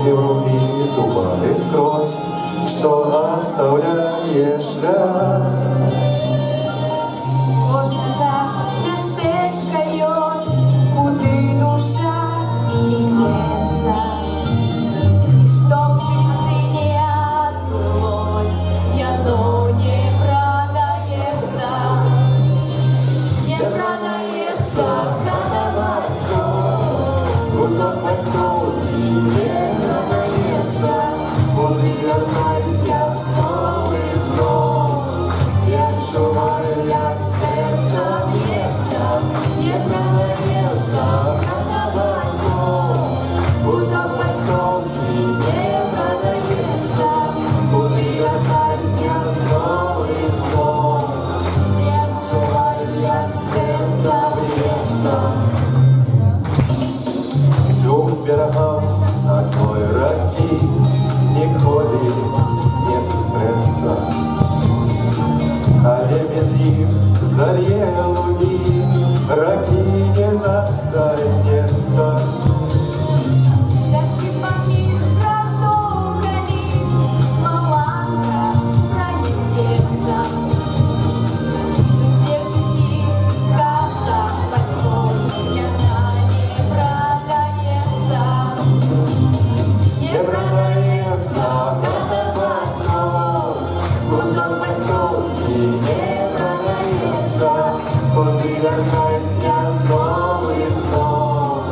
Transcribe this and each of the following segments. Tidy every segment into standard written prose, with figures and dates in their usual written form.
Зимы туманы сквозь, что оставляешь шлях. Кожна містечка ёсць, куди душа імгнецца. І што б жыцці не адбылось, яно не прадаецца. Не прадаецца, Надо бацькоў, гурток бацькоўскі не прадаецца. Куды вяртайся зноў і зноў, ці адчуваю, як сэрца б'ецца. Не прадаецца, надо бацькоў, гурток бацькоўскі не прадаецца. Куды вяртайся зноў і зноў, ці адчуваю, як сэрца б'ецца. Иду к берегам одной раки, ніколи не сустрэцца. Але без іх залье лугі, ракі не застанецца. дачки паміж пратокамі, маланка пранесецца. Суцешыць іх, ката бацькоў, яна не прадаецца. Не прадаецца, гэта бацькоў, гурток бацькоўскі не прадаецца. Куды вяртайся зноў і зноў,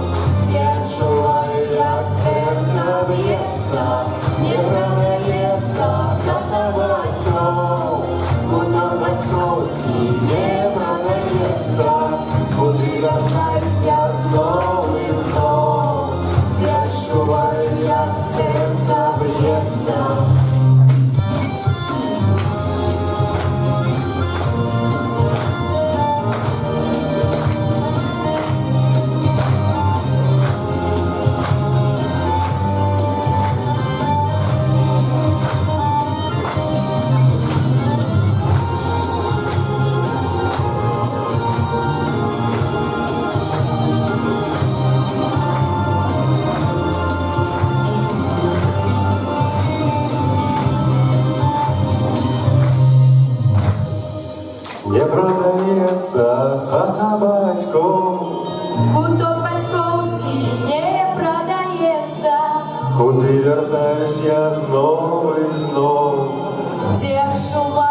ці адчуваю, як сэрца б'ецца. Не прадаецца, гэта бацькоў, гурток бацькоўскі не прадаецца. Куды вяртайся зноў і зноў, ці адчуваю, як сэрца б'ецца. Не прадаецца хата бацькоў, Гурток бацькоўскі не прадаецца. куды вяртаюсь я зноў і зноў. Ці адчуваю,